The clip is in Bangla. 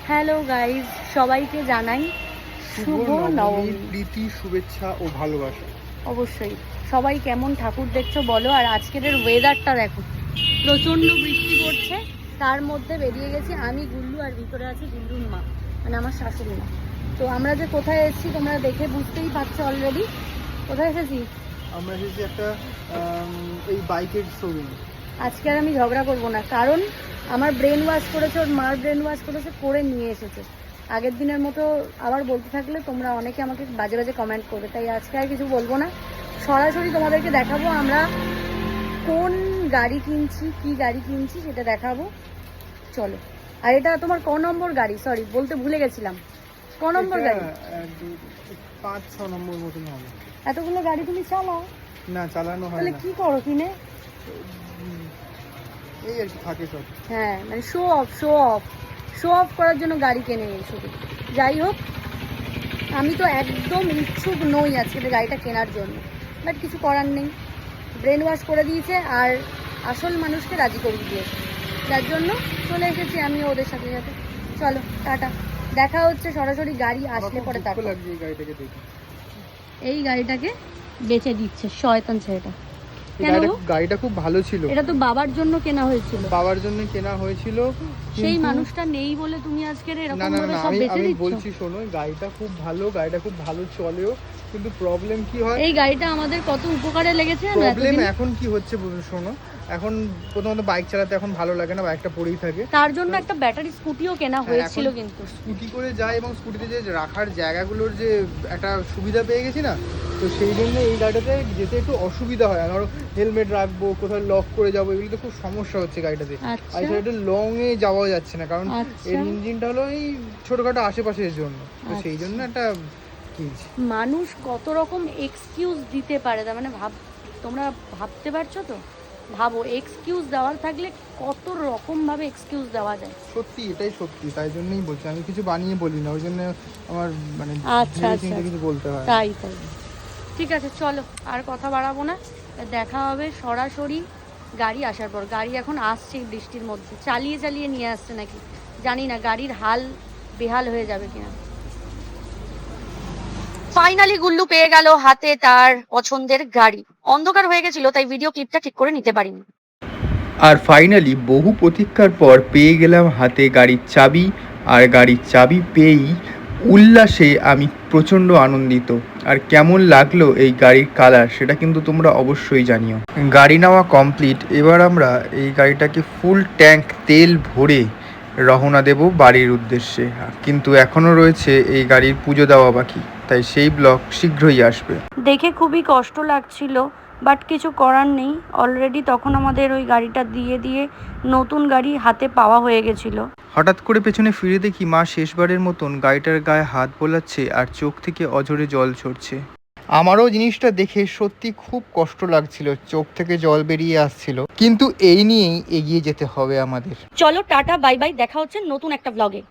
হ্যালো গাইজ, সবাইকে জানাই শুভ নবমী। প্রীতি, শুভেচ্ছা ও ভালোবাসা। অবশ্যই সবাই কেমন ঠাকুর দেখছো বলো। আর আজকের ওয়েদারটা দেখো, প্রচণ্ড বৃষ্টি পড়ছে, তার মধ্যে বেরিয়ে গেছি আমি, গুল্লু, আর ভিতরে আছে গুল্লুর মা, মানে আমার শাশুড়ি মা। তো আমরা যে কোথায় এসেছি তোমরা দেখে বুঝতেই পারছো অলরেডি। কোথায় এসেছি? আমরা এসেছি একটা এই বাইকের শোরুম। আজকে আর আমি ঝগড়া করবো না, কারণ আমার ব্রেন ওয়াশ করেছে, ওর মার ব্রেন ওয়াশ করেছে, করে নিয়ে এসেছে। আগের দিনের মতো আবার বলতে থাকলে তোমরা অনেকে আমাকে বাজে বাজে কমেন্ট করবে, তাই আজকে আর কিছু বলবো না। সরাসরি তোমাদেরকে দেখাবো আমরা কোন গাড়ি কিনছি, কি গাড়ি কিনছি সেটা দেখাবো। চলো। আর এটা তোমার ক নম্বর গাড়ি? সরি, বলতে ভুলে গেছিলাম। ক নম্বর গাড়ি? 5-6 নম্বর মতন হবে। এতগুলো গাড়ি তুমি চালাও? না, চালানো হয় তাহলে না। কি করো কিনে? এই আর কি থাকে সব। হ্যাঁ, মানে শো অফ করার জন্য গাড়ি কেনে শুধু। যাই হোক, আমি তো একদম ইচ্ছুক নই আজকে গাড়িটা কেনার জন্য, বাট কিছু করার নেই। ব্রেন ওয়াশ করে দিয়েছে আর আসল মানুষকে রাজি করে দিয়েছে, যার জন্য চলে এসেছি আমি ওদের সাথে সাথে। চলো টাটা, দেখা হচ্ছে সরাসরি গাড়ি আসলে পরে। তারপর লাগছে এই গাড়িটাকে দেখে। এই গাড়িটাকে বেচে দিচ্ছে শয়তান ছেলেটা। গাড়িটা খুব ভালো ছিল। এটা তো বাবার জন্য কেনা হয়েছিল। বাবার জন্য কেনা হয়েছিল। সেই মানুষটা নেই বলে তুমি আজকে এরকম ভাবে সব বেচে আমি দিচ্ছ। বলছি শোনো, গাড়িটা খুব ভালো চলেও, কিন্তু প্রবলেম কি হয়, এই গাড়িটা আমাদের কত উপকারে লেগেছে। প্রবলেম এখন কি হচ্ছে শোনো, এখন প্রথমত বাইক চালাতে এখন ভালো লাগে না, বাইকটা পড়েই থাকে। তার জন্য একটা ব্যাটারি স্কুটিও কেনা হয়েছিল, কিন্তু স্কুটি করে যায় এবং স্কুটিতে যে রাখার জায়গাগুলোর যে একটা সুবিধা পেয়ে গেছি না, তো সেই জন্য এই গাড়িটাতে যেতে একটু অসুবিধা হয়। ধরো হেলমেট রাখবো, কোথাও লক করে যাবো, এগুলোতে খুব সমস্যা হচ্ছে গাড়িটাতে। আর সেটা লং এ যাওয়া যাচ্ছে না, কারণ এর ইঞ্জিনটা হলো এই ছোটখাটো আশেপাশের জন্য, তো সেই জন্য একটা কিনছি। মানুষ কত রকম এক্সকিউজ দিতে পারে, তার মানে তোমরা ভাবতে পারছো তো? ভাবো, এক্সকিউজ দেওয়ার থাকলে কত রকম ভাবে এক্সকিউজ দেওয়া যায়। সত্যি, এটাই সত্যি, তাই জন্যই বলছি, আমি কিছু বানিয়ে বলি না, ওই জন্য আমার মানে কিছু বলতে হয়। তাই ঠিক আছে, চলো আর কথা বাড়াবো না, দেখা হবে সরাসরি গাড়ি আসার পর। গাড়ি এখন আসছে বৃষ্টির মধ্যে, চালিয়ে নিয়ে আসছে নাকি জানি না, গাড়ির হাল বেহাল হয়ে যাবে কিনা। ফাইনালি গুল্লু পেয়ে গেল হাতে তার পছন্দের গাড়ি। অন্ধকার হয়ে গেছিল তাই ভিডিও ক্লিপটা ঠিক করে নিতে পারিনি। আর ফাইনালি বহু প্রতীক্ষার পর পেয়ে গেলাম হাতে গাড়ির চাবি। আর গাড়ির চাবি পেয়েই উল্লাসে আমি প্রচণ্ড আনন্দিত। আর কেমন লাগলো এই গাড়ির কালার সেটা কিন্তু তোমরা অবশ্যই জানিও। গাড়ি নেওয়া কমপ্লিট, এবার আমরা এই গাড়িটাকে ফুল ট্যাঙ্ক তেল ভরে রওনা দেব বাড়ির উদ্দেশ্যে। কিন্তু এখনও রয়েছে এই গাড়ির পুজো দেওয়া বাকি, তাই সেই ব্লগ শীঘ্রই আসবে। দেখে খুবই কষ্ট লাগছিল, বাট কিছু করার নেই। অলরেডি তখন আমাদের ওই গাড়িটা দিয়ে নতুন গাড়ি হাতে পাওয়া হয়ে গেছিল। হঠাৎ করে পেছনে ফিরে দেখি মা শেষবারের মতন গাড়িটার গায়ে হাত বোলাচ্ছে আর চোখ থেকে অঝরে জল ঝরছে। আমারও জিনিসটা দেখে সত্যি খুব কষ্ট লাগছিল, চোখ থেকে জল বেরিয়ে আসছিল, কিন্তু এই নিয়েই এগিয়ে যেতে হবে আমাদের। চলো টাটা, বাই বাই, দেখা হচ্ছে নতুন একটা ব্লগে।